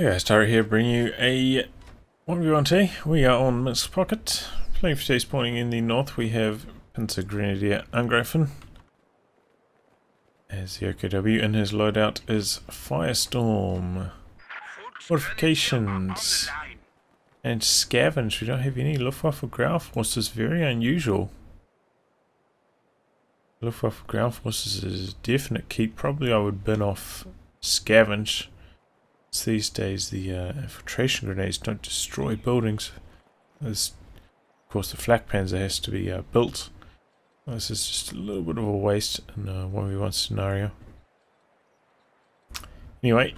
Yeah, Starry here, bringing you a 1v1T. We are on Minsk Pocket. Playing for today's pointing in the north, we have PanzerGrenadierAngreifen as the OKW, and his loadout is Firestorm. Fortifications and Scavenge. We don't have any Luftwaffe ground forces, very unusual. Luftwaffe ground forces is a definite keep. Probably I would bin off Scavenge. These days the infiltration grenades don't destroy buildings. Of course the flak panzer has to be built. This is just a little bit of a waste in a 1v1 scenario. Anyway,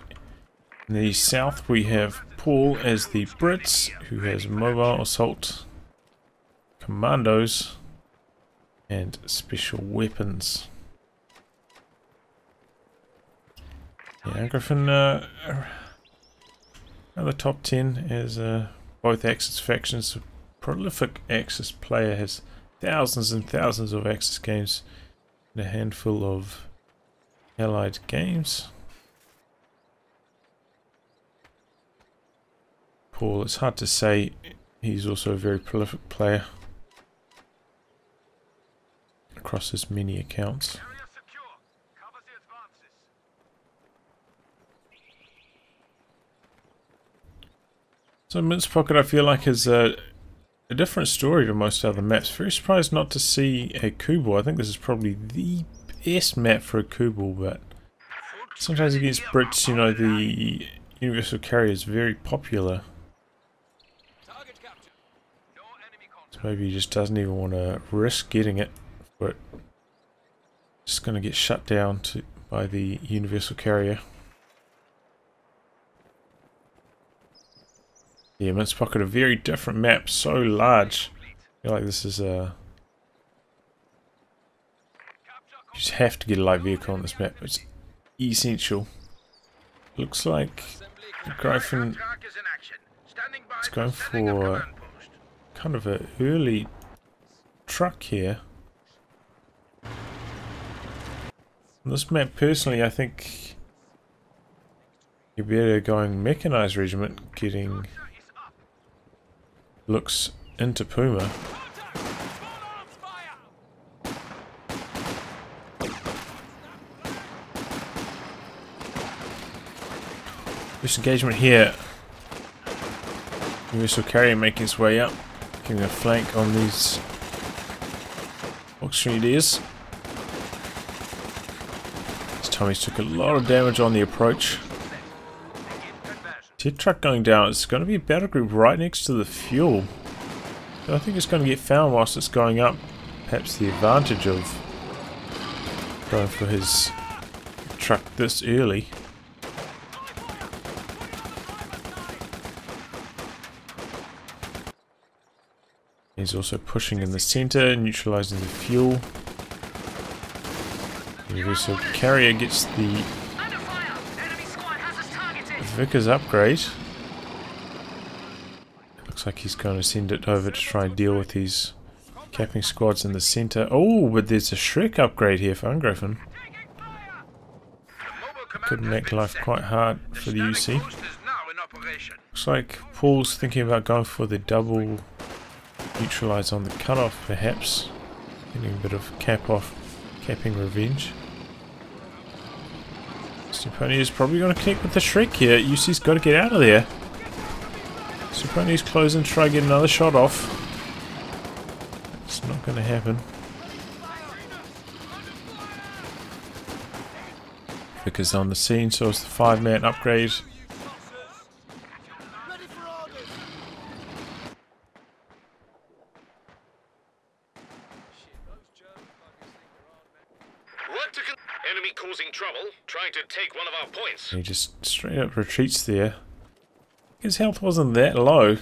in the south we have PauL as the Brits, who has mobile assault, commandos and special weapons. Yeah, Angreifen the top 10 as both Axis factions. A prolific Axis player, has thousands and thousands of Axis games and a handful of Allied games. PauL, it's hard to say, he's also a very prolific player across his many accounts. So Minsk Pocket, I feel like, is a different story to most other maps. Very surprised not to see a Kubel. I think this is probably the best map for a Kubel, but sometimes against Brits, you know, the universal carrier is very popular. So maybe he just doesn't even want to risk getting it, but just going to get shut down by the universal carrier. Yeah, Minsk Pocket, a very different map, so large. I feel like this is a... You just have to get a light vehicle on this map, it's essential. Looks like Greifen is going for kind of an early truck here. On this map, personally, I think you're better going mechanized regiment, getting looks into Puma. This engagement here, universal carrier making its way up, getting a flank on these Grenadiers. This time he's took a lot of damage on the approach. Jet truck going down. It's going to be a battle group right next to the fuel. So I think it's going to get found whilst it's going up. Perhaps the advantage of going for his truck this early. He's also pushing in the centre, neutralising the fuel. The universal carrier gets the Vickers upgrade. Looks like he's going to send it over to try and deal with these capping squads in the centre. Oh, but there's a Shrek upgrade here for Angreifen. Could make life quite hard for the UC. Looks like PauL's thinking about going for the double neutralise on the cutoff, perhaps. Getting a bit of capping revenge. Suponi is probably going to connect with the Shrek here. UC's got to get out of there. Suponi's closing, try to get another shot off. It's not going to happen. Vickers on the scene, so it's the 5-man upgrade. Enemy causing trouble, trying to take one of our points. He just straight up retreats there. His health wasn't that low.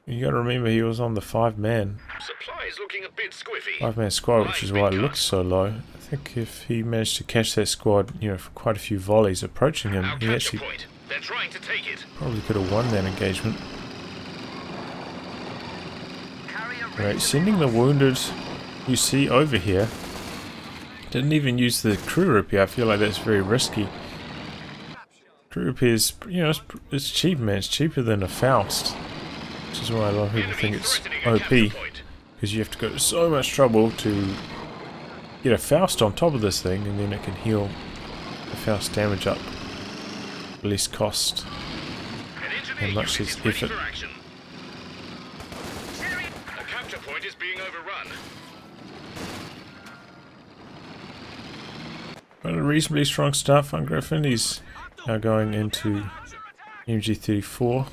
You gotta remember he was on the 5-man. Supplies looking a bit squiffy. 5-man squad, which is why it looks so low. I think if he managed to catch that squad, you know, for quite a few volleys approaching him, he actually They're trying to take it. Probably could have won that engagement. Right, sending the wounded UC over here. Didn't even use the crew repair. I feel like that's very risky. Crew repairs, you know, it's cheap, man. It's cheaper than a Faust. Which is why a lot of people think it's OP. Because you have to go to so much trouble to get a Faust on top of this thing, and then it can heal the Faust damage up. Less cost. And much less effort. A capture point is being overrun. Got a reasonably strong start for Angreifen. He's now going into MG34.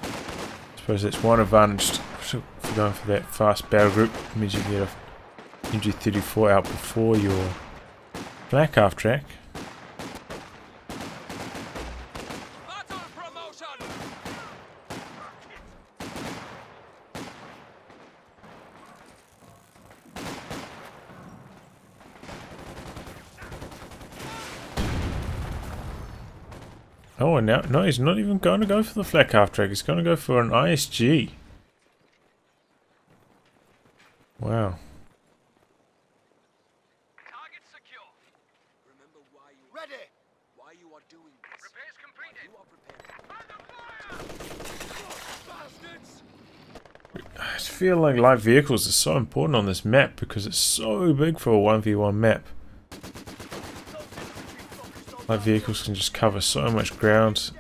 I suppose that's one advantage for going for that fast battle group. It means you can get a MG34 out before your black half track. Oh, and now, no, he's not even going to go for the flak half track. He's going to go for an ISG. Wow. Target secure. Remember why you ready. Why you are doing this. Repairs completed. You are prepared. I just feel like light vehicles are so important on this map because it's so big for a 1v1 map. Light vehicles can just cover so much ground.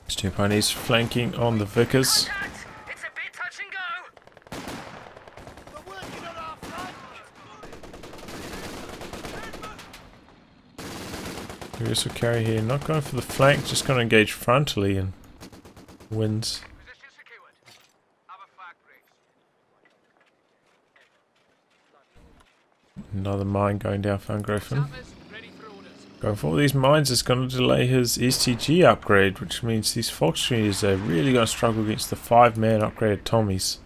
Two ponies flanking on the Vickers. It's a bit touch and go. We're working on our flank. Universal carry here, not going for the flank, just going to engage frontally and wins. Position secured. Have a flag breaks. Another mine going down for Angreifen. Ready for orders. Going for all these mines is going to delay his STG upgrade, which means these Volksgrenadiers are really going to struggle against the 5-man upgraded Tommies.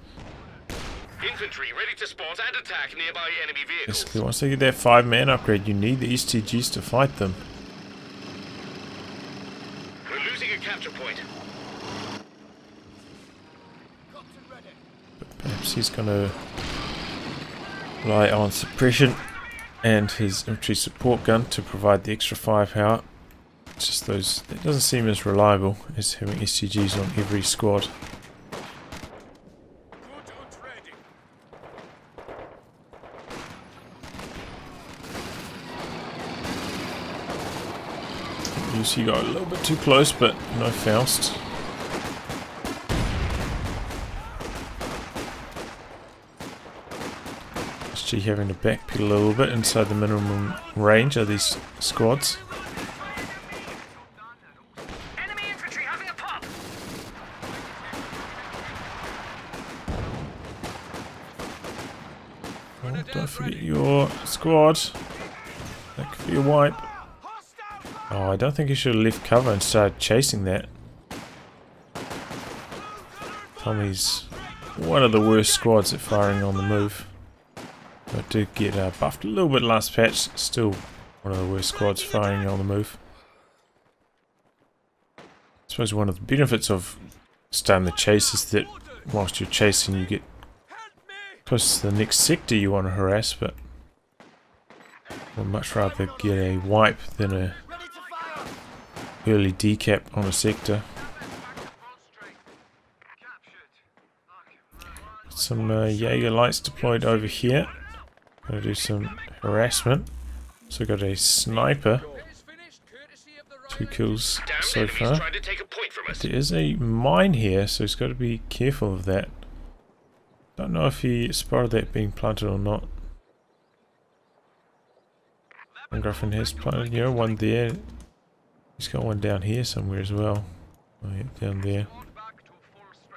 Infantry ready to spot and attack nearby enemy vehicles. Basically, once they get that 5-man upgrade, you need the STGs to fight them. We're losing a capture point. But perhaps he's going to rely on suppression and his infantry support gun to provide the extra firepower. It's just those, that doesn't seem as reliable as having STGs on every squad. UC got a little bit too close, but no Faust. SG having to backpedal a little bit inside the minimum range of these squads. Enemy infantry having a pop. Oh, don't forget your squad. That could be a wipe. Oh, I don't think he should have left cover and started chasing that. Tommy's one of the worst squads at firing on the move. But did get buffed a little bit last patch. Still one of the worst squads firing on the move. I suppose one of the benefits of starting the chase is that whilst you're chasing you get close to the next sector you want to harass, but I'd much rather get a wipe than a early decap on a sector. Some Jaeger lights deployed over here. Gonna do some harassment. So got a sniper. 2 kills so far. There is a mine here, so he's got to be careful of that. Don't know if he spotted that being planted or not. Angreifen has planted, you know, one there. He's got one down here somewhere as well. Oh, yeah, down there.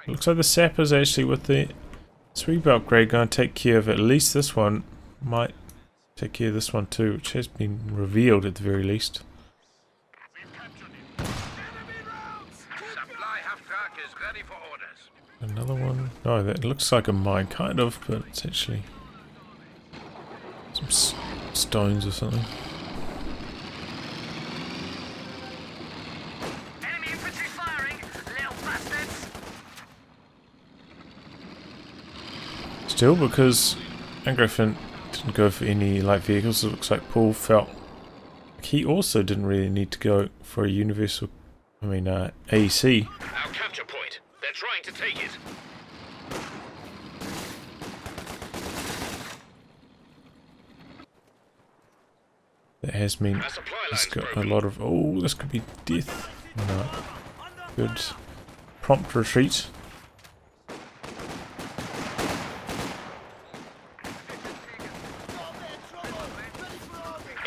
Looks like the sappers actually with the sweep upgrade going to take care of at least this one. Might take care of this one too, which has been revealed at the very least. Another one. No, that looks like a mine, kind of, but it's actually some stones or something. Enemy infantry firing, little bastards. Still, because Angreifen didn't go for any light vehicles. It looks like Paul felt like he also didn't really need to go for a universal, AEC. Our capture point. They're trying to take it. That has meant Our supply he's line's got a broken. lot of... Oh, this could be death. No. Good. Prompt retreat.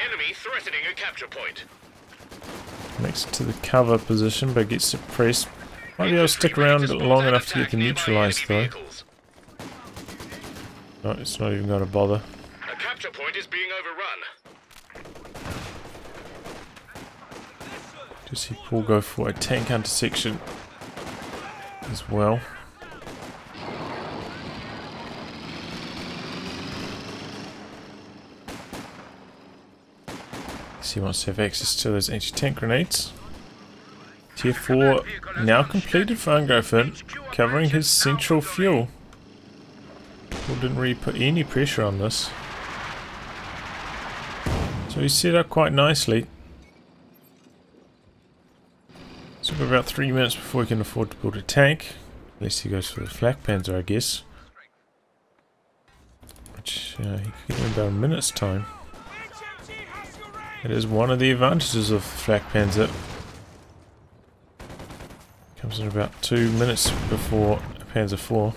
Enemy threatening a capture point. Makes it to the cover position, but gets suppressed. Might be able to stick around long enough to get them neutralized, though. No, it's not even going to bother. A capture point is being overrun. To see Paul go for a tank intersection as well. He wants to have access to those anti-tank grenades. Tier 4 now completed for Angreifen, covering his central fuel. Paul didn't really put any pressure on this. So he's set up quite nicely. So we've got about 3 minutes before he can afford to build a tank. Unless he goes for the flak panzer, I guess. Which he could get in about a minute's time. It is one of the advantages of flak panzer. Comes in about 2 minutes before Panzer 4.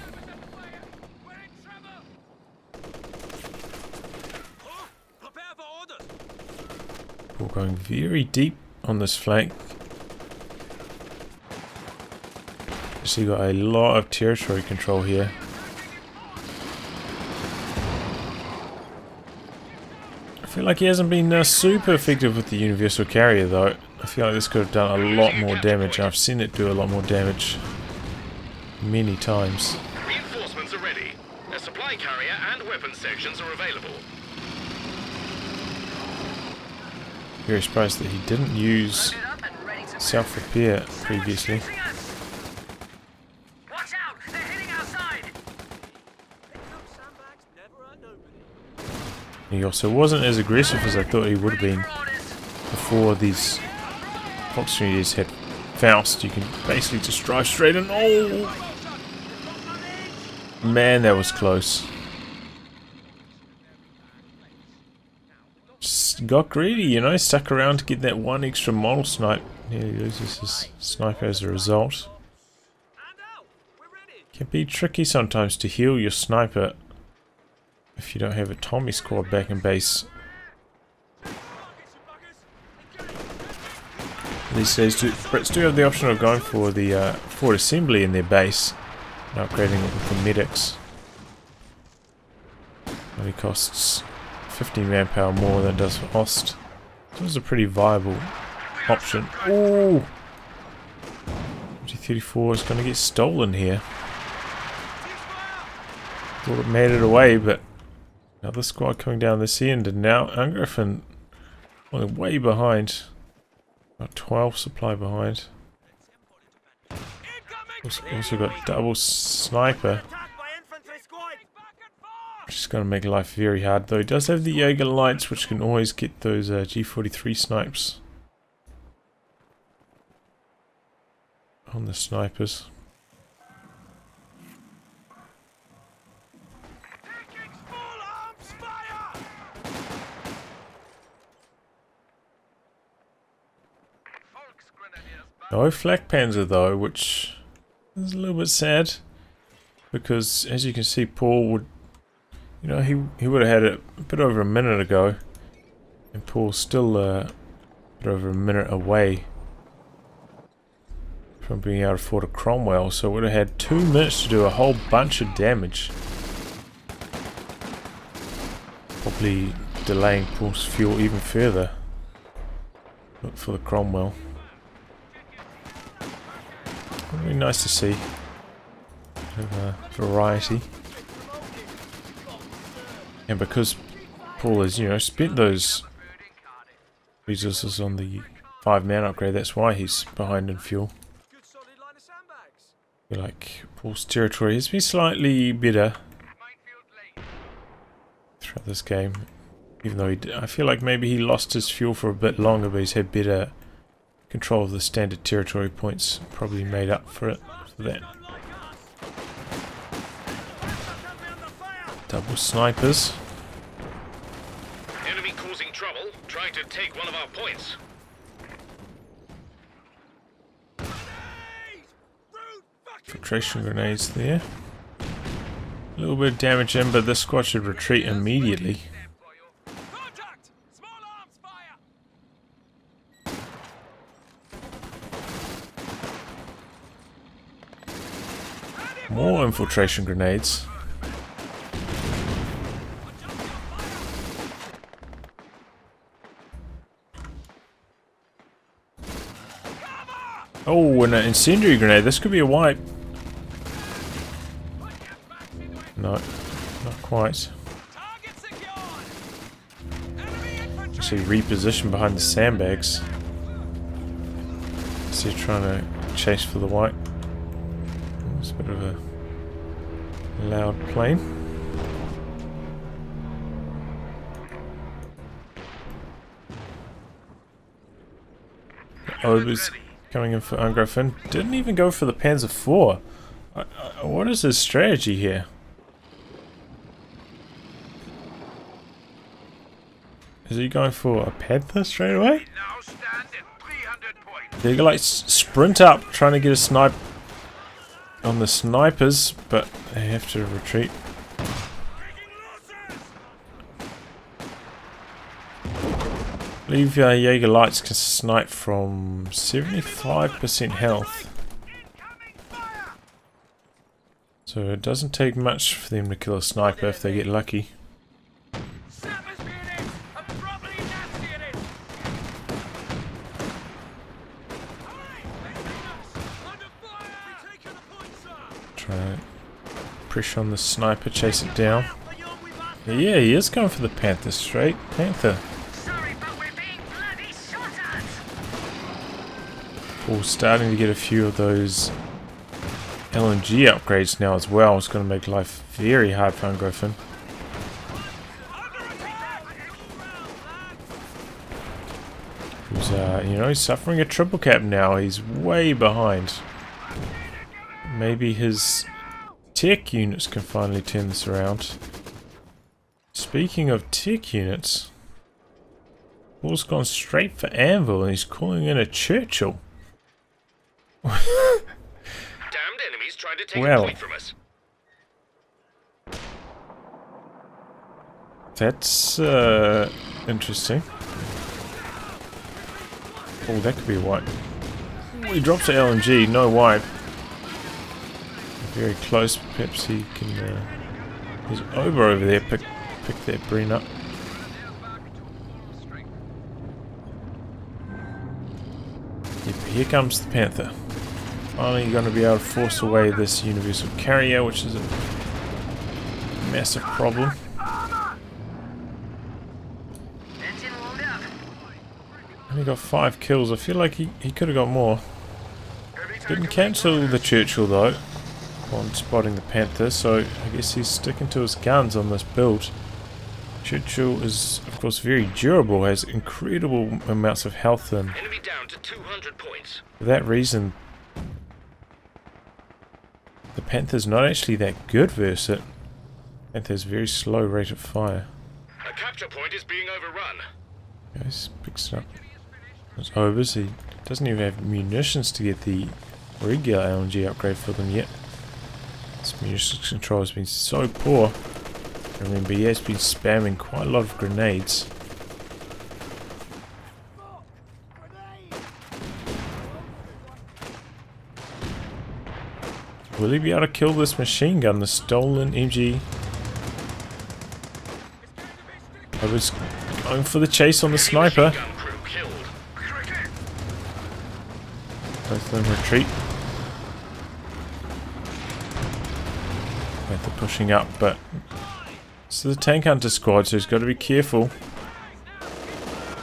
We're going very deep on this flank. So you got a lot of territory control here. I feel like he hasn't been super effective with the universal carrier though. I feel like this could have done a lot more damage. I've seen it do a lot more damage many times. Reinforcements are ready. A supply carrier and weapons sections are available. Very surprised that he didn't use self-repair previously. Watch out! They're hitting our side! He also wasn't as aggressive as I thought he would have been before these Fox Grenadiers had Faust. You can basically just drive straight in. Oh! Man, that was close. Just got greedy, you know, stuck around to get that one extra model snipe. Nearly loses his sniper as a result. Can be tricky sometimes to heal your sniper if you don't have a Tommy squad back in base. These days, Brits do have the option of going for the forward assembly in their base and upgrading it with the medics. Only costs 15 manpower more than it does for Ost. This was a pretty viable option. Ooh! G34 is going to get stolen here. Thought it made it away, but another squad coming down this end, and now Angreifen way behind. About 12 supply behind. Also got double sniper. Which is going to make life very hard, though he does have the Jaeger lights, which can always get those G43 snipes on the snipers. No flak panzer though, which is a little bit sad, because as you can see, Paul would, you know, he would have had it a bit over a minute ago, and Paul's still a bit over a minute away from being able to afford a Cromwell, so would have had 2 minutes to do a whole bunch of damage, probably delaying Paul's fuel even further. Look for the Cromwell. Really nice to see a bit of variety, and because Paul has, you know, spent those resources on the 5-man upgrade, that's why he's behind in fuel. I feel like Paul's territory has been slightly better throughout this game. Even though I feel like maybe he lost his fuel for a bit longer, but he's had better control of the standard territory points. Probably made up for it for that. Double snipers. Enemy causing trouble, trying to take one of our points. Filtration grenades there. A little bit of damage in, but this squad should retreat immediately. Contact! Small arms fire! More infiltration grenades. Oh, and an incendiary grenade. This could be a wipe. No, not quite. Actually reposition behind the sandbags. So you're trying to chase for the white. It's a bit of a loud plane. Obers coming in for Angreifen. Didn't even go for the Panzer IV. What is his strategy here? Is he going for a Panther straight away? Now stand at 300 points. They like sprint up, trying to get a snipe on the snipers, but they have to retreat. I believe Jaeger Lights can snipe from 75% health. So it doesn't take much for them to kill a sniper if they get lucky. Try to pressure on the sniper, chase it down. Yeah, he is going for the Panther, straight Panther. PauL's starting to get a few of those LMG upgrades now as well. It's going to make life very hard for Angreifen. Who's, you know, he's suffering a triple cap now. He's way behind. Maybe his tech units can finally turn this around. Speaking of tech units, PauL's gone straight for Anvil and he's calling in a Churchill. Damned enemies trying to take a point from us. That's interesting. Oh, that could be a wipe. He drops the LMG, no wipe. Very close, perhaps he can. There's Ober over there, pick that Breen up. Yep, here comes the Panther. Finally going to be able to force away this universal carrier, which is a massive problem. Only got 5 kills. I feel like he could have got more. Didn't cancel the Churchill though on spotting the Panther, so I guess he's sticking to his guns on this build. Churchill is of course very durable, has incredible amounts of health, and Enemy down to 200 points. for that reason the Panther's not actually that good versus it. Panther's very slow rate of fire. A capture point is being overrun. Guys, picks it up. It's Obers. He doesn't even have munitions to get the regular LMG upgrade for them yet. This munitions control has been so poor. I remember he has been spamming quite a lot of grenades. Will he be able to kill this machine gun, the stolen MG? I was going for the chase on the sniper. Both of them retreat. They're pushing up, but this is the tank hunter squad, so he's got to be careful.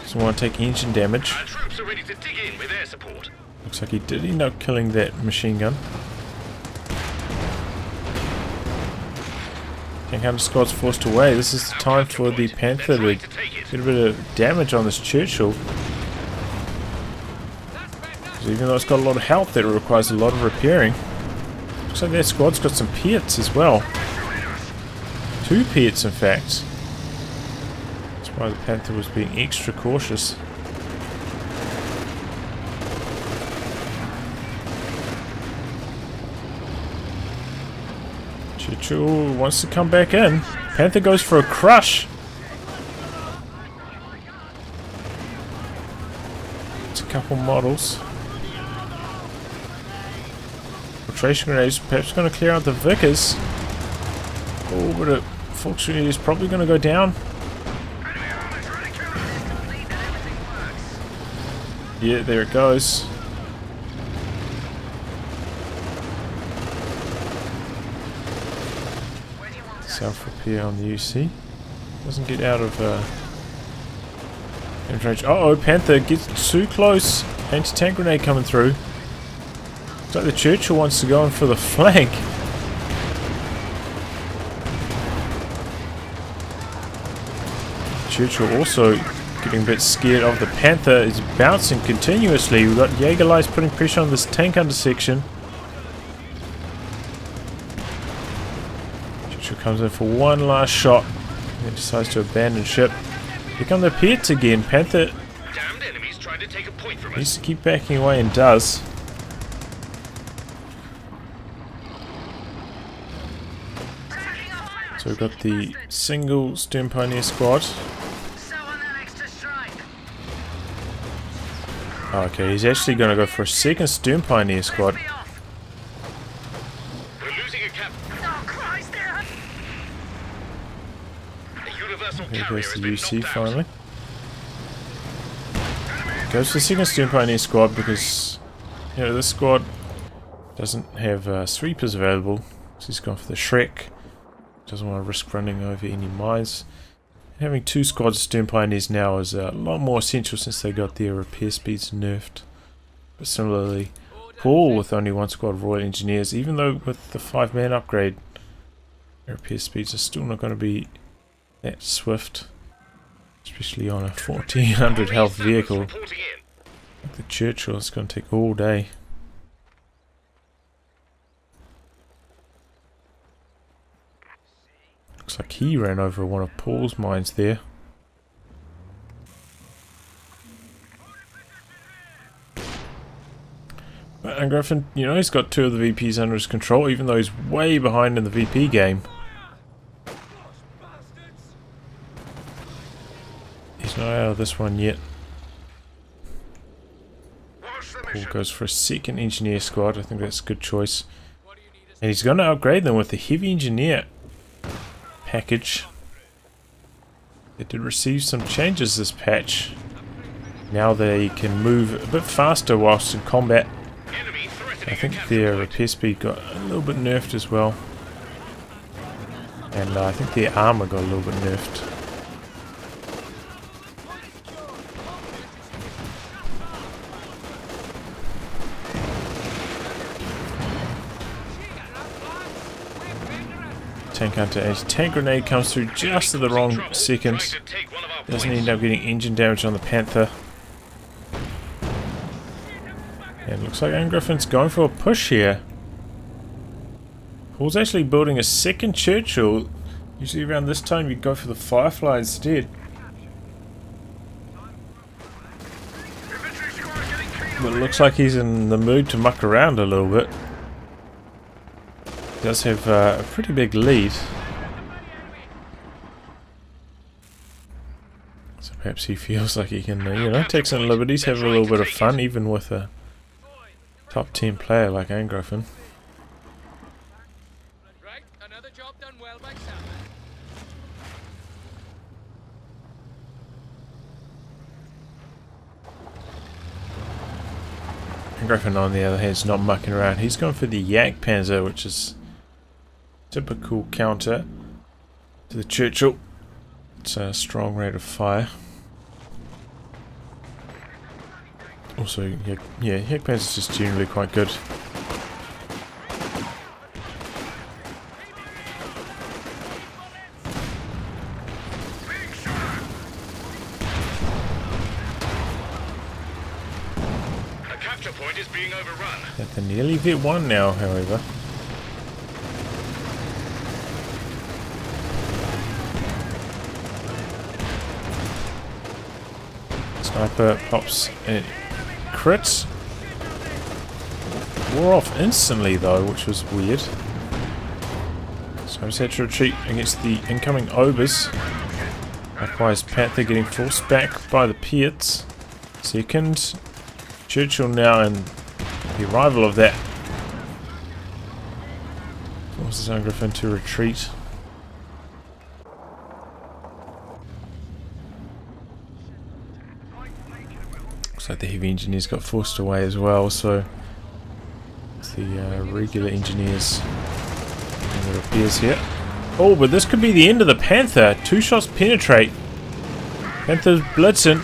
Doesn't want to take engine damage. Our troops are ready to dig in with air support. Looks like he did end up killing that machine gun. Tank hunter squad's forced away. This is the time for the Panther to get a bit of damage on this Churchill. Because even though it's got a lot of health, it requires a lot of repairing. Looks like their squad's got some P.A.Ds as well. 2 P.A.Ds in fact. That's why the Panther was being extra cautious. Churchill wants to come back in. Panther goes for a crush. It's a couple models. Filtration grenades perhaps going to clear out the Vickers. Oh, but it fortunately is probably going to go down. Yeah, there it goes. Self-repair on the UC. Doesn't get out of range. Uh-oh, Panther gets too close. Anti-tank grenade coming through. Looks like the Churchill wants to go in for the flank. Churchill also getting a bit scared of the Panther. Is bouncing continuously. We've got Jägerlights putting pressure on this tank under section. Comes in for one last shot and decides to abandon ship. Here come the P.A.Ds again. Panther needs to keep backing away and does. So we've got the single Stern Pioneer squad. Okay, he's actually going to go for a second Stern Pioneer squad. There goes the UC finally. Goes for the second Stern Pioneer squad because, you know, this squad doesn't have sweepers available. So he's gone for the Shrek. Doesn't want to risk running over any mines. Having 2 squads of Stern Pioneers now is a lot more essential since they got their repair speeds nerfed. But similarly, PauL with only 1 squad of Royal Engineers, even though with the 5-man upgrade, their repair speeds are still not going to be that swift, especially on a 1400 health vehicle like the Churchill. It's going to take all day. Looks like he ran over one of PauL's mines there. But Angreifen, you know, he's got 2 of the VPs under his control, even though he's way behind in the VP game. He's not out of this one yet. PauL goes for a second engineer squad. I think that's a good choice. And he's going to upgrade them with the heavy engineer package. They did receive some changes this patch. Now they can move a bit faster whilst in combat. I think their repair speed got a little bit nerfed as well. And I think their armor got a little bit nerfed. Tank hunter anti-tank grenade comes through just at the wrong second. Doesn't end up getting engine damage on the Panther. And looks like Angreifen's going for a push here. PauL's actually building a second Churchill. Usually around this time you'd go for the Firefly instead. But it looks like he's in the mood to muck around a little bit. He does have a pretty big lead. So perhaps he feels like he can, you know, take some liberties, have a little bit of fun, even with a top 10 player like Angreifen. Right, another job done well by Sam. Angreifen on the other hand is not mucking around. He's going for the Yak Panzer, which is typical counter to the Churchill. It's a strong rate of fire. Also, yeah, Yak Panzer is just generally quite good. point is being overrun. They're nearly V1 now, however. Sniper pops and crits. Wore off instantly though, which was weird. So I just had to retreat against the incoming Obers. Likewise, Panther getting forced back by the P.A.D. Second, Churchill now, and the arrival of that forces Angreifen to retreat. Looks like the heavy engineers got forced away as well, so it's the regular engineers and the repairs here. Oh, but this could be the end of the Panther. 2 shots penetrate. Panther's blitzing.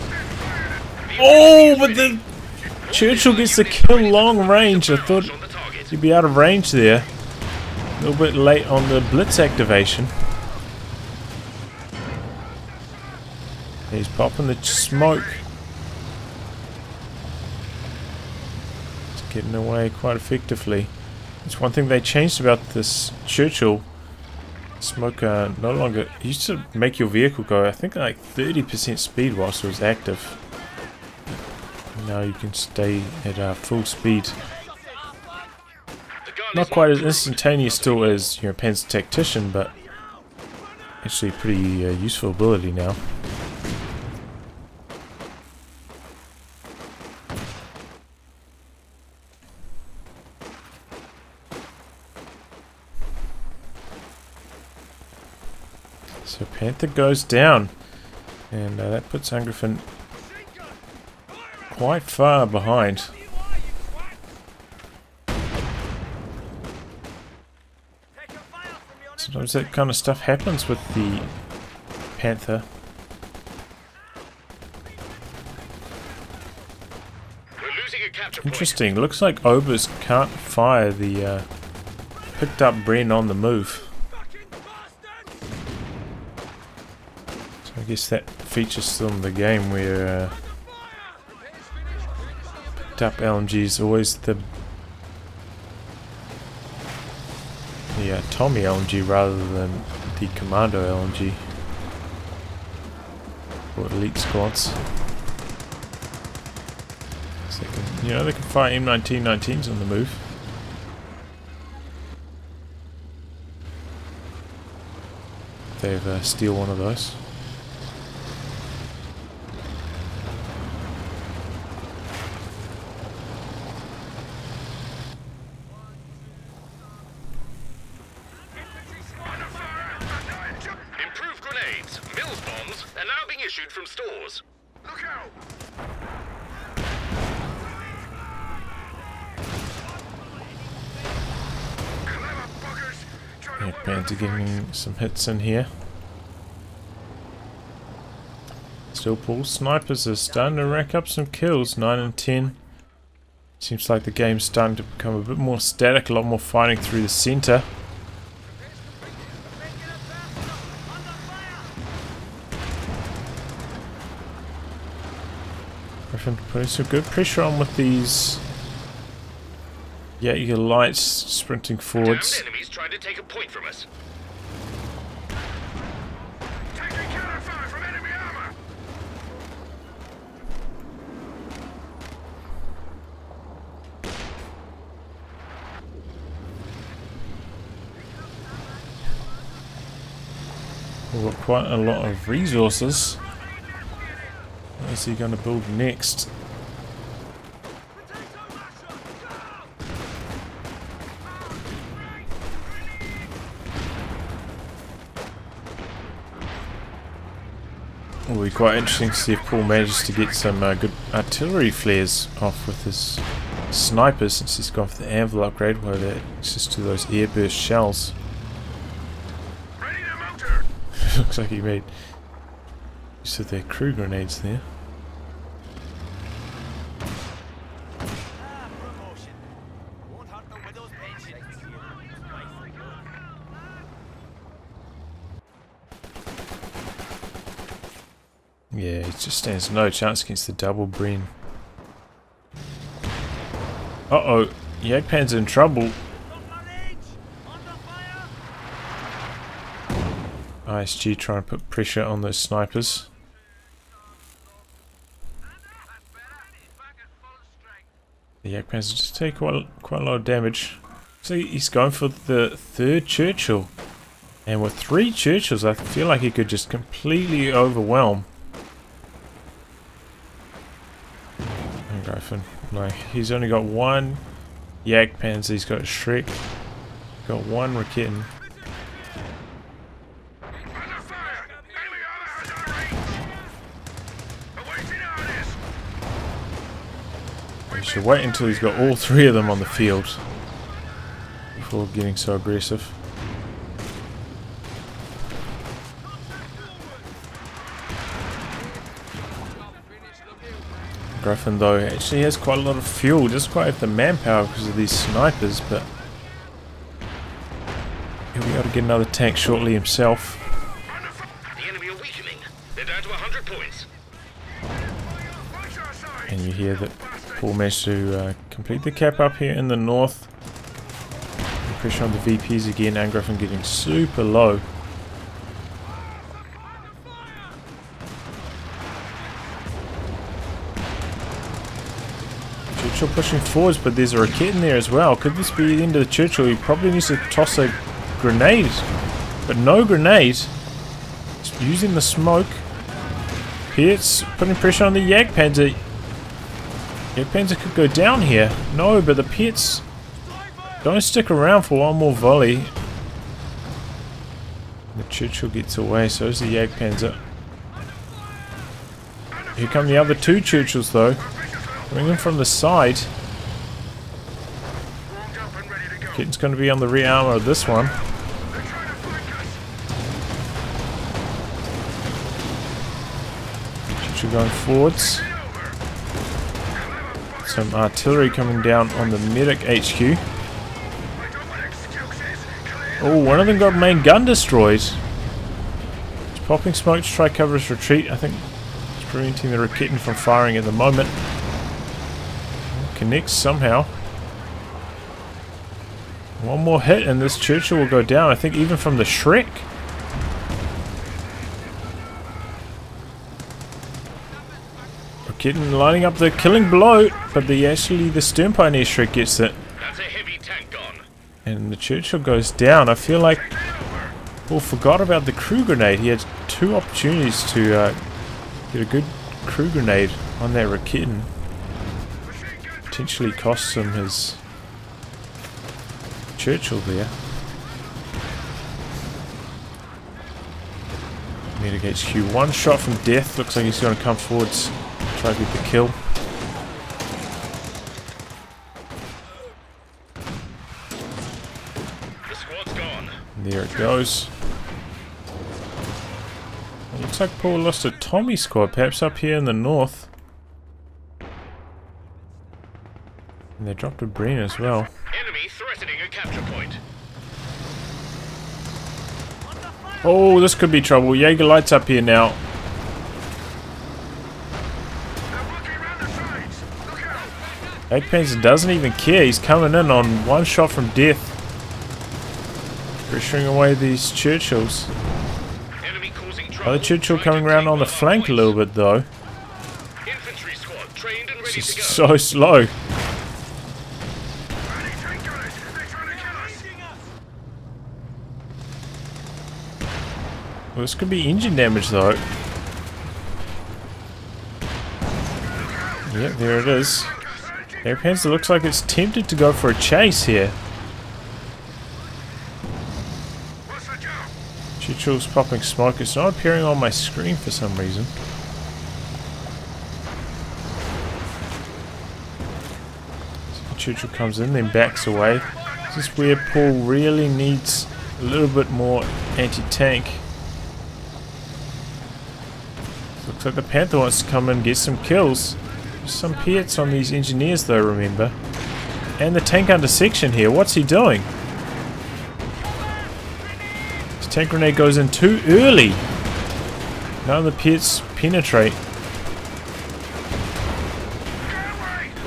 Oh, but the Churchill gets the kill long range. I thought he'd be out of range there. A little bit late on the blitz activation. He's popping the smoke. He's getting away quite effectively. It's one thing they changed about this Churchill. Smoke no longer used to make your vehicle go, I think, like 30% speed whilst it was active. Now you can stay at full speed. Not quite as instantaneous still as your Panzer Tactician, but actually pretty useful ability now. So Panther goes down, and that puts Angreifen quite far behind. Sometimes that kind of stuff happens with the Panther. We're losing a capture point. Interesting, looks like Obers can't fire the picked up Bren on the move. So I guess that features still in the game where picked up LMG is always the Tommy LMG rather than the Commando LMG for elite squads. So they can fire M1919s on the move. They've steal one of those. Improved grenades, Mills bombs, are now being issued from stores. Look out! Yeah, Panther getting some hits in here. Still PauL snipers are starting to rack up some kills, 9 and 10. Seems like the game's starting to become a bit more static, a lot more fighting through the center. Putting some good pressure on with these your lights sprinting forwards. Downed enemies trying to take a point from us. Taking counter fire from enemy armor. We've got quite a lot of resources. What is he going to build next? It'll be quite interesting to see if PauL manages to get some good artillery flares off with his snipers, since he's gone for the anvil upgrade where they access to those airburst shells. Looks like he made use of their crew grenades there. Yeah, he just stands no chance against the double Bren. Uh-oh. Jagdpan's in trouble. ISG trying to put pressure on those snipers. The Jagdpan's just take quite a lot of damage. So he's going for the third Churchill. And with 3 Churchills, I feel like he could just completely overwhelm. Angreifen. Like, he's only got 1 Jagdpanzer, he's got Shrek. Got 1 Raketen. We should wait until he's got all 3 of them on the field before getting so aggressive. Angreifen though actually has quite a lot of fuel, just quite have the manpower because of these snipers, but he'll be able to get another tank shortly himself. The enemy are weakening. They're down to 100 points. And you hear that PauL managed to complete the cap up here in the north. And pressure on the VPs again, Angreifen getting super low. Churchill pushing forwards, but there's a Raketen there as well. Could this be the end of the Churchill? He probably needs to toss a grenade, but no grenade. Just using the smoke. P.A.D.'s putting pressure on the Jagdpanzer. Jagdpanzer could go down here. No, but the P.A.D.'s don't stick around for one more volley. The Churchill gets away, so is the Jagdpanzer. Here come the other 2 Churchills though. Coming in from the side. Raketen's going to be on the rear armor of this one. Churchill going forwards. Some artillery coming down on the medic HQ. Oh, one of them got main gun destroyed. It's popping smoke to try cover his retreat. I think it's preventing the Raketen from firing at the moment. Connects somehow. One more hit and this Churchill will go down. I think even from the Shrek. Raketen lining up the killing blow, but the Stern Pioneer Shrek gets it. That's a heavy tank gone. And the Churchill goes down. I feel like PauL forgot about the crew grenade. He had 2 opportunities to get a good crew grenade on that Raketen. Potentially costs him his Churchill there. Medic HQ, 1 shot from death. Looks like he's going to come forwards, try to get the kill. The squad's gone. There it goes. It looks like PauL lost a Tommy squad, perhaps up here in the north. And they dropped a Bren as well. Enemy threatening a capture point. Oh, this could be trouble. Jaeger lights up here now. Jagdpanzer doesn't even care. He's coming in on 1 shot from death. Pressuring away these Churchills. Enemy causing trouble. Other Churchill coming around on the flank a little bit though. Infantry squad trained and ready It's to go. so slow. Well, this could be engine damage though. Yep, there it is. Jagdpanzer looks like it's tempted to go for a chase here. Churchill's popping smoke. It's not appearing on my screen for some reason. Churchill comes in, then backs away. This is where PauL really needs a little bit more anti-tank. Looks like the Panther wants to come in and get some kills. There's some P.A.D.s on these engineers though, remember. And the tank under section here. What's he doing? His tank grenade goes in too early. None of the P.A.D.s penetrate.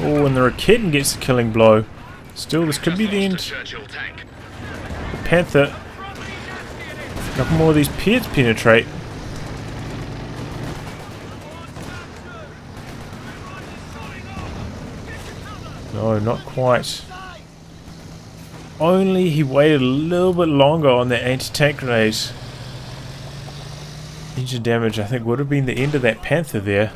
Oh, and the Raketen gets the killing blow. Still, this could be the end. Churchill tank. The Panther. A couple more of these PauL.A.D s penetrate. No, not quite. Only he waited a little bit longer on that anti-tank grenades. Engine damage, I think, would have been the end of that Panther there.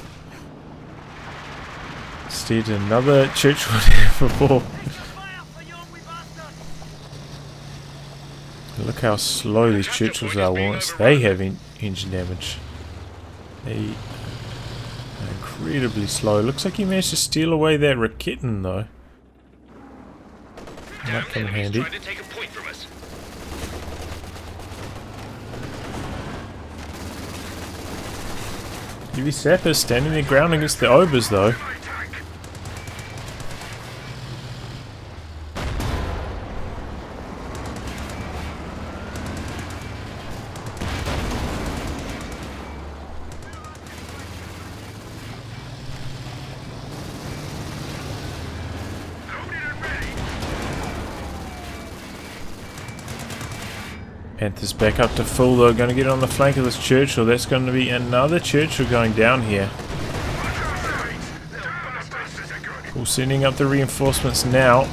Instead, another Churchill for 4. Look how slow these Churchills are once they have engine damage. They are incredibly slow. Looks like he managed to steal away that Raketen though. Might come in handy. UV Sappers standing their ground against the Obers though. Panther's back up to full though, going to get on the flank of this Churchill. That's going to be another Churchill going down here. Cool, sending up the reinforcements now.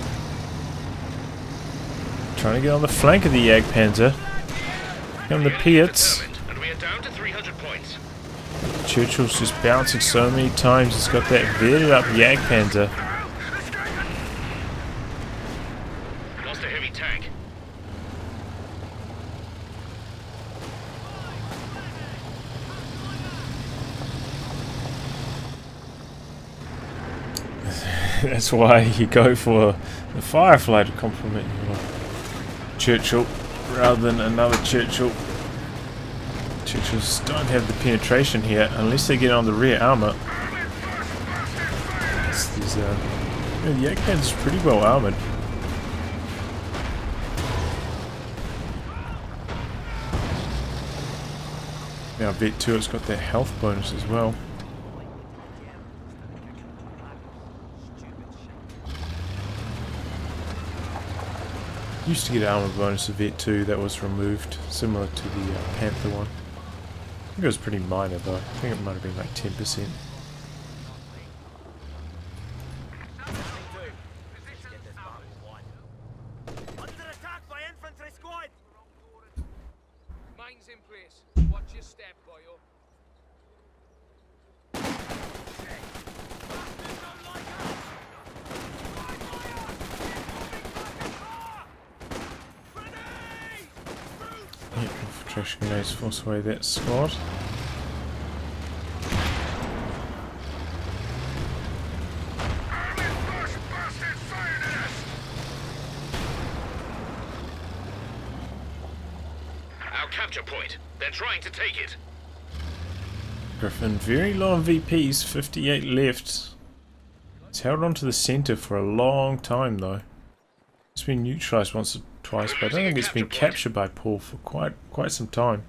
Trying to get on the flank of the Jagdpanzer. Come the PauL.A.Ds. Churchill's just bouncing so many times, it's got that veered up Jagdpanzer. Lost a heavy tank. That's why you go for the Firefly to complement your Churchill rather than another Churchill. Churchills don't have the penetration here unless they get on the rear armour. The Jagdpanzer is pretty well armoured. Now Vet 2 has got that health bonus as well. Used to get an armor bonus of Vet 2, that was removed, similar to the Panther one. I think it was pretty minor though, I think it might have been like 10%. Under attack by infantry squad! Mines in place. Watch your step, boyo. Yep, infiltration grenades force away that squad. Our capture point. They're trying to take it. Griffin very low on VPs, 58 left. It's held on to the centre for a long time though. It's been neutralised once or twice, but I don't think it's been captured by PauL for quite some time.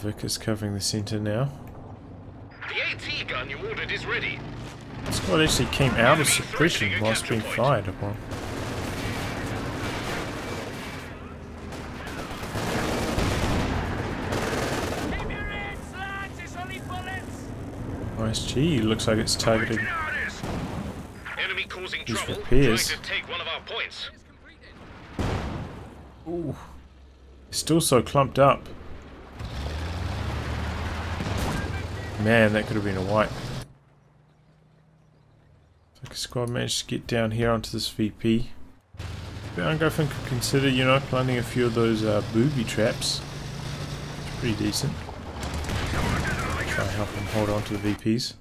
Vic is covering the centre now. The AT gun you ordered is ready. The squad actually came out of suppression whilst being fired upon. ISG looks like it's targeting Enemy causing these trouble. repairs. Trying to take one of our points. Ooh, still so clumped up. Man, that could have been a wipe. Like a squad managed to get down here onto this VP. Angreifen could consider, you know, planting a few of those booby traps. It's pretty decent. Try and help him hold on to the VPs.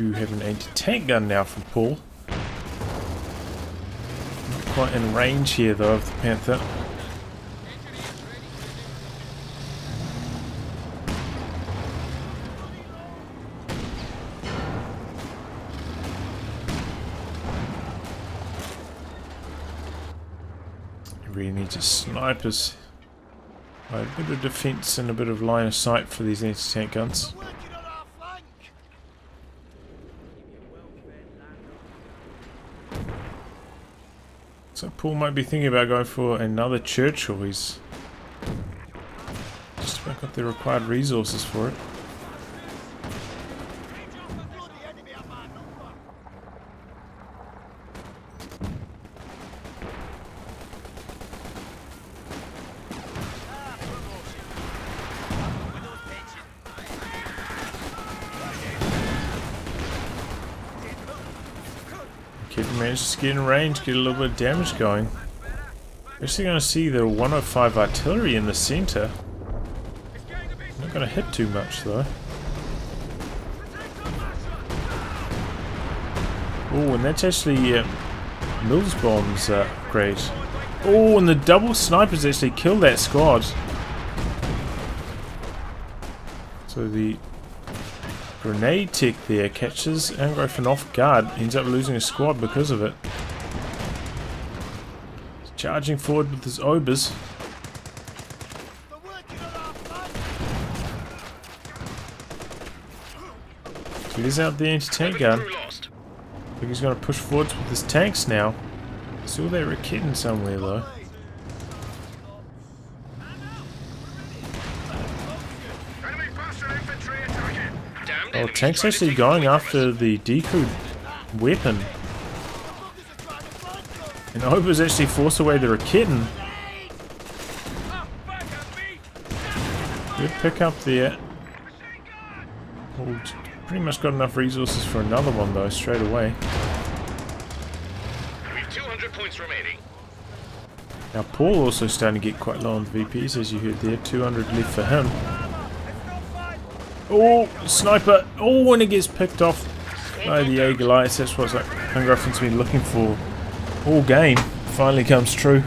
You have an anti-tank gun now from PauL. Not quite in range here though of the Panther. You really need to snipers. A bit of defense and a bit of line of sight for these anti-tank guns. So PauL might be thinking about going for another Churchill. He's just about got the required resources for it. Kid managed to get in range, get a little bit of damage going. We're actually going to see the 105 artillery in the center. Not going to hit too much though. Oh, and that's actually Mills bombs upgrade. Oh, and the double snipers actually kill that squad. So the grenade tech there catches Angreifen off guard, ends up losing a squad because of it. He's charging forward with his obers. So he is out the anti-tank gun. I think he's going to push forwards with his tanks now. Saw that Raketen somewhere though. Oh, tank's actually going after the decode weapon. And Ober's actually forced away the Raketen. Good pick up there. Oh, pretty much got enough resources for another one though, straight away. We've 200 points remaining. Now PauL also starting to get quite low on VPs, as you heard there. 200 left for him. Oh, sniper! Oh, and it gets picked off by the Goliath. That's what Angreifen's been looking for all game. Finally comes true.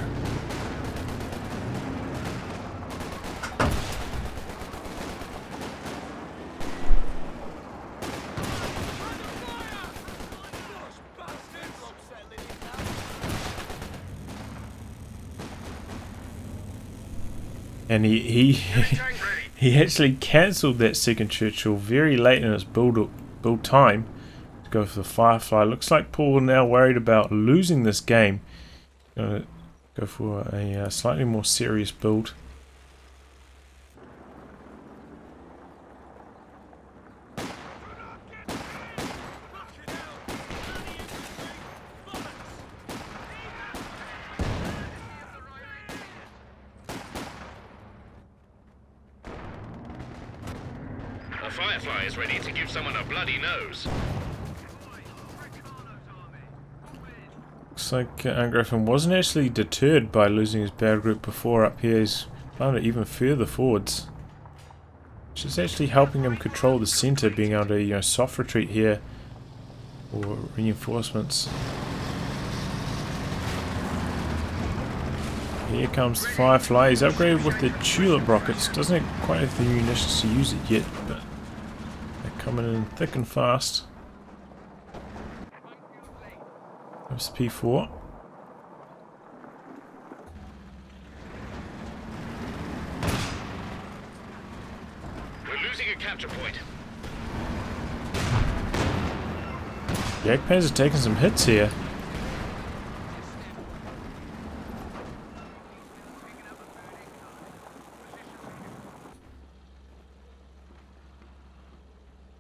And he actually cancelled that second Churchill very late in its build time to go for the Firefly. Looks like PauL now worried about losing this game. Gonna go for a slightly more serious build. A Firefly is ready to give someone a bloody nose. Looks like Angreifen wasn't actually deterred by losing his battle group before up here. He's found it even further forwards, which is actually helping him control the center, being able to soft retreat here or reinforcements. Here comes the Firefly. He's upgraded with the tulip rockets. Doesn't quite have the munitions to use it yet, but they're coming in thick and fast. There's P4. We're losing a capture point. Jagdpanzer taking some hits here.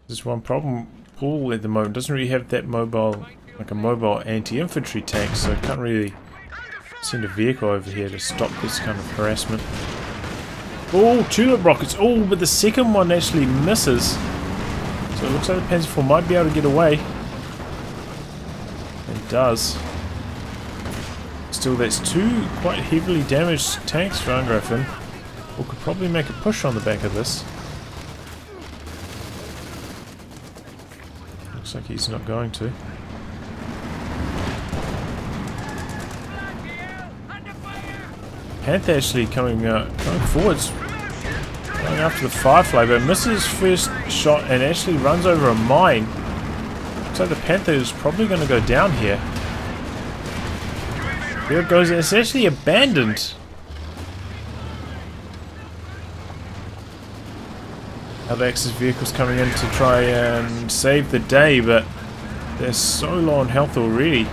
There's one problem. PauL at the moment doesn't really have that mobile, like a mobile anti-infantry tank, so can't really send a vehicle over here to stop this kind of harassment. Oh, tulip rockets! Oh, but the second one actually misses. So it looks like the Panzer IV might be able to get away. It does. Still, that's two quite heavily damaged tanks for Angreifen. We could probably make a push on the back of this. Looks Looks like he's not going to. Panther actually coming forwards, going after the Firefly, but misses first shot and actually runs over a mine. Looks like the Panther is probably going to go down here. There it goes. It's actually abandoned. Other Axis vehicles coming in to try and save the day, but they're so low on health already.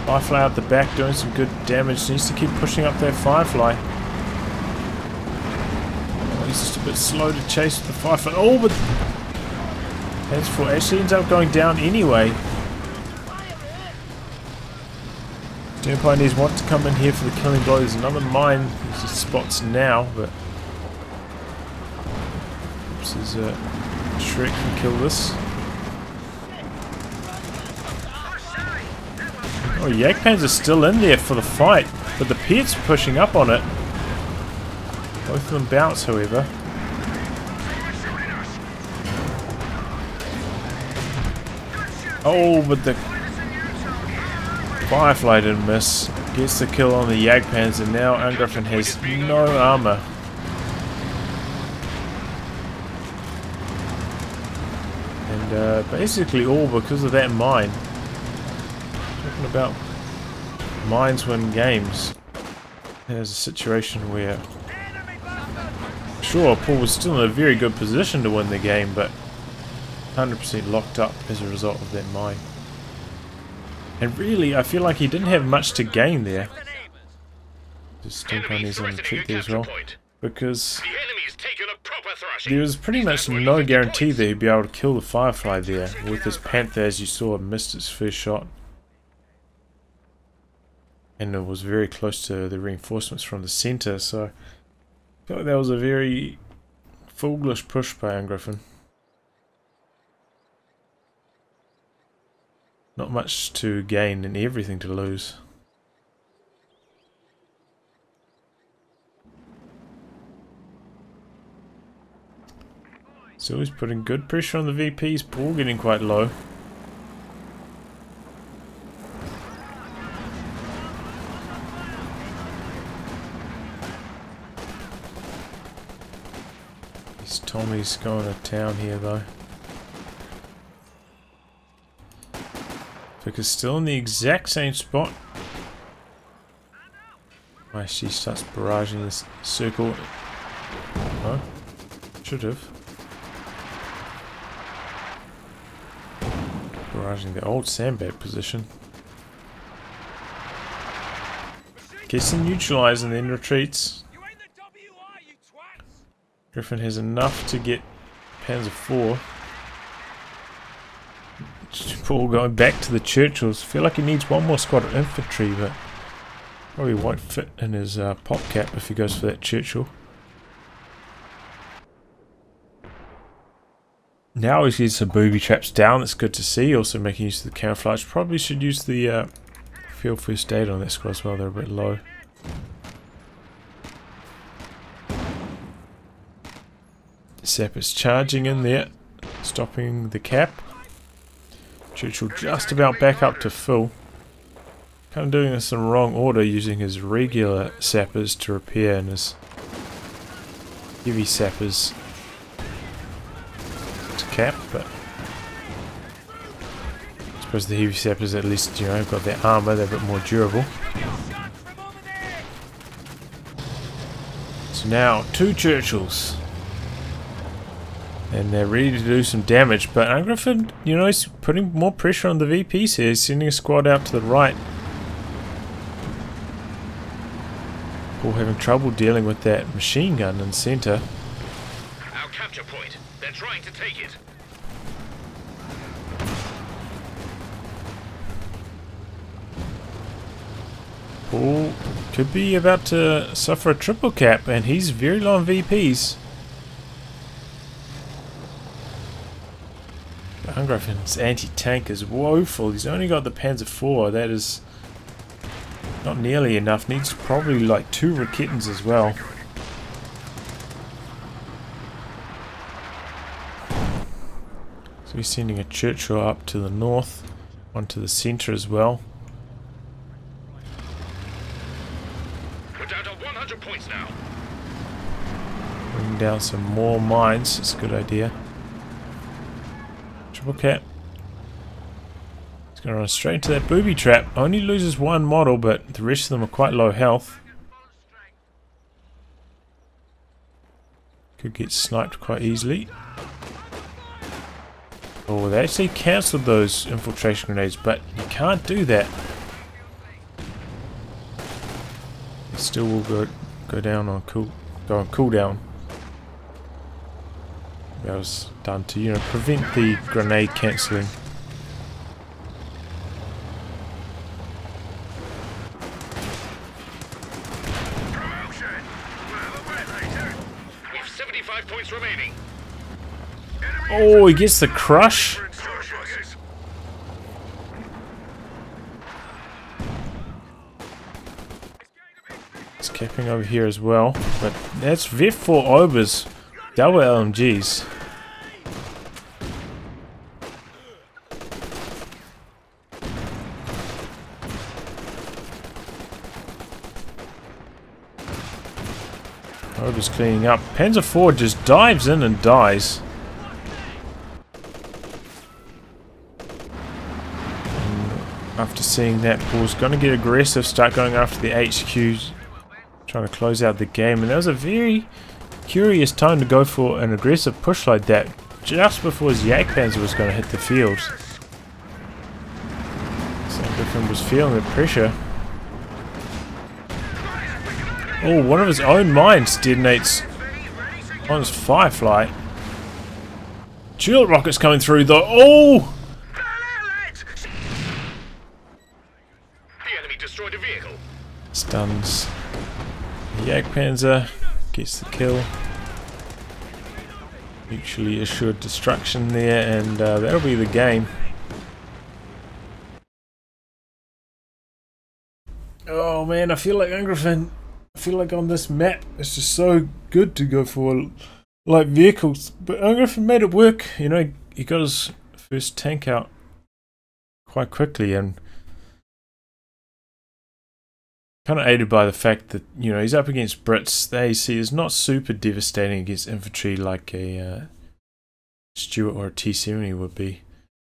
Firefly out the back doing some good damage. Needs to keep pushing up that Firefly. Oh, he's just a bit slow to chase the Firefly. Oh, but Panzer actually ends up going down anyway. Stern Pioneers want to come in here for the killing blow. There's another mine he spots now, but this is Shrek can kill this. Oh, Jagdpanzer's are still in there for the fight, but the Pets are pushing up on it. Both of them bounce, however. Oh, but the Firefly didn't miss. Gets the kill on the Jagdpanzer, and now Angreifen has no armor. And basically all because of that mine. Talking about mines win games. There's a situation where, sure, PauL was still in a very good position to win the game, but 100% locked up as a result of that mine. And really, I feel like he didn't have much to gain there. Just Stern Pioneers on the retreat there as well, because there was pretty much no guarantee that he'd be able to kill the Firefly there. With his Panther, as you saw, missed its first shot. And it was very close to the reinforcements from the centre, so I feel like that was a very foolish push by Angreifen. Not much to gain and everything to lose. So he's putting good pressure on the VPs. PauL getting quite low. Tommy's going to town here though. Because still in the exact same spot. Why she starts barraging this circle. No, should have. Barraging the old sandbag position. Gets him neutralized and then retreats. Griffin has enough to get Panzer IV. PauL going back to the Churchills. Feel like he needs one more squad of infantry, but probably won't fit in his pop cap if he goes for that Churchill. Now he gets some booby traps down. That's good to see. Also making use of the camouflage. Probably should use the field first aid on that squad as well. They're a bit low. Sappers charging in there, stopping the cap. Churchill just about back up to full. Kind of doing this in the wrong order, using his regular sappers to repair and his heavy sappers to cap, but I suppose the heavy sappers at least, you know, have got their armour, they're a bit more durable. So now, 2 Churchills. And they're ready to do some damage, but Angreifen, you know, he's putting more pressure on the VPs here. He's sending a squad out to the right. PauL having trouble dealing with that machine gun in centre. Our capture point. They're trying to take it. PauL could be about to suffer a triple cap, and he's very low on VPs. Angreifen's anti-tank is woeful. He's only got the Panzer IV. That is not nearly enough. Needs probably like 2 Raketens as well. So We're sending a Churchill up to the north, one to the center as well. We're down to 100 points now. Bring down some more mines, it's a good idea. Triple cap. It's going to run straight into that booby trap. Only loses one model, but the rest of them are quite low health. Could get sniped quite easily. Oh, they actually cancelled those infiltration grenades, but you can't do that. It still will go down on cooldown. That was done to, you know, prevent the grenade cancelling. We've 75 points remaining. Oh, he gets the crush. It's capping over here as well, but that's Viet 4 Obers, double LMGs. Obers cleaning up. Panzer 4 just dives in and dies. After seeing that, PauL.A.D's going to get aggressive, start going after the HQs, trying to close out the game. And that was a very curious time to go for an aggressive push like that, just before his Jagdpanzer was going to hit the field. Griffin was feeling the pressure. Oh, one of his own mines detonates on his Firefly. Shield rockets coming through though. Oh! Destroyed a vehicle. Stuns the Jagdpanzer, gets the kill. Mutually assured destruction there, and that'll be the game. Oh man, I feel like Angreifen. I feel like on this map it's just so good to go for light vehicles, but Angreifen made it work. You know, he got his first tank out quite quickly, and kind of aided by the fact that, you know, he's up against Brits. The AC is not super devastating against infantry like a Stuart or a T-70 would be.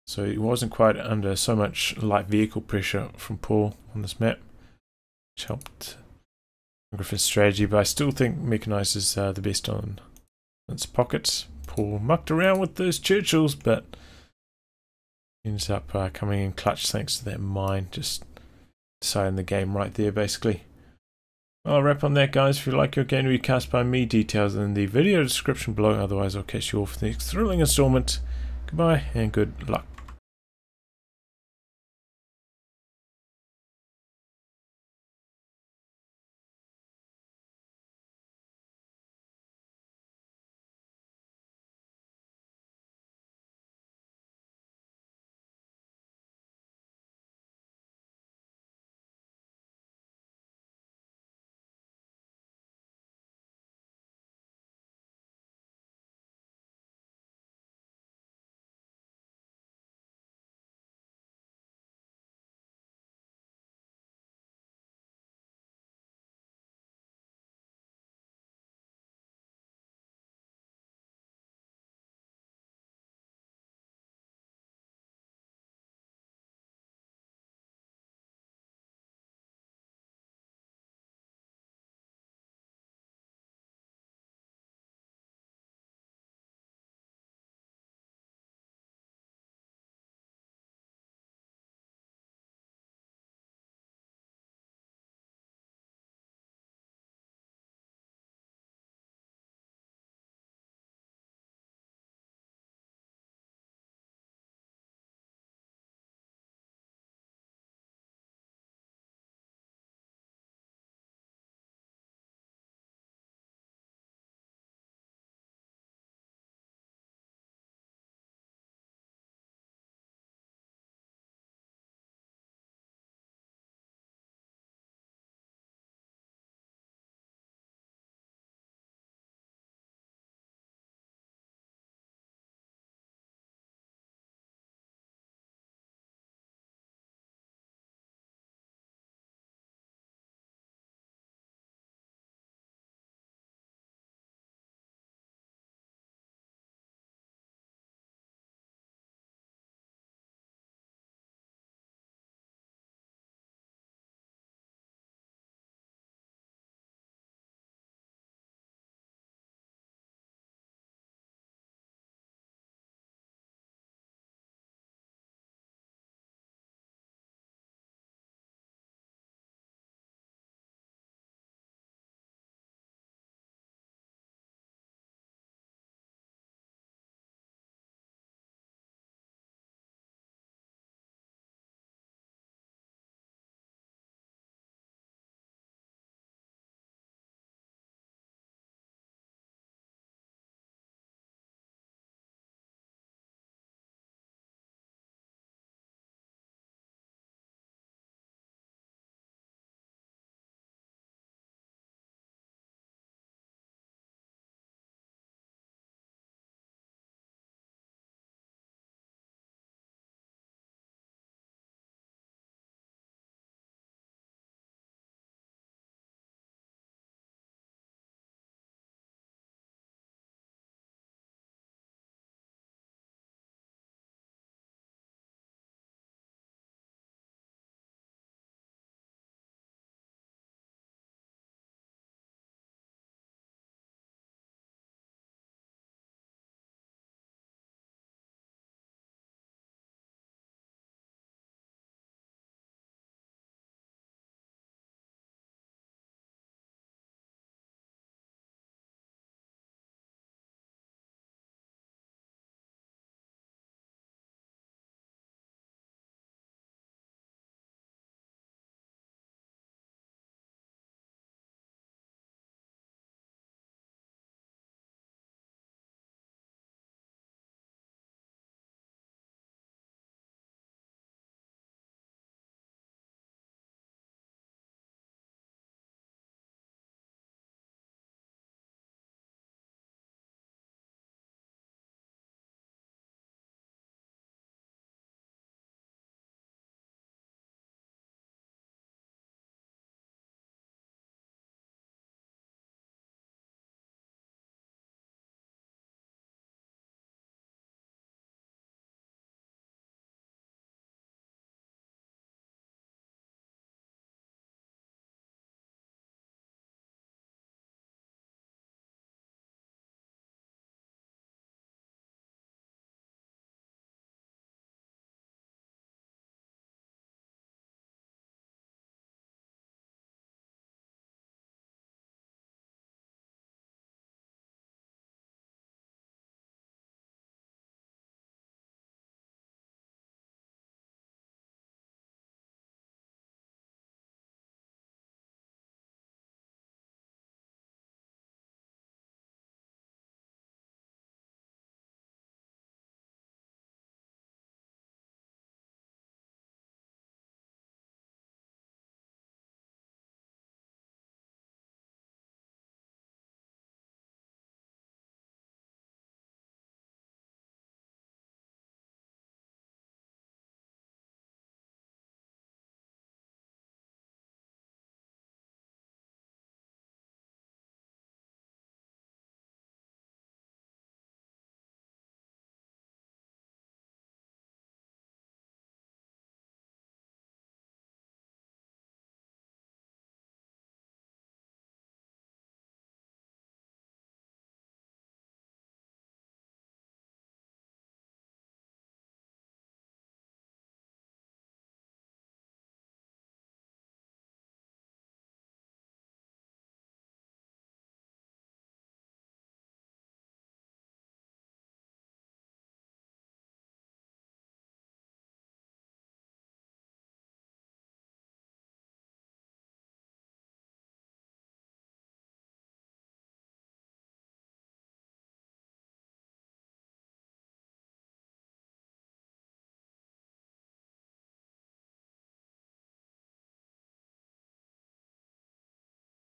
So he wasn't quite under so much light vehicle pressure from PauL on this map, which helped Angrefen's strategy. But I still think mechanized is the best on its pockets. PauL mucked around with those Churchills, but ends up coming in clutch thanks to that mine. Just deciding the game right there, basically. I'll wrap on that, guys. If you like your game to be cast by me, details in the video description below. Otherwise, I'll catch you all for the next thrilling installment. Goodbye and good luck.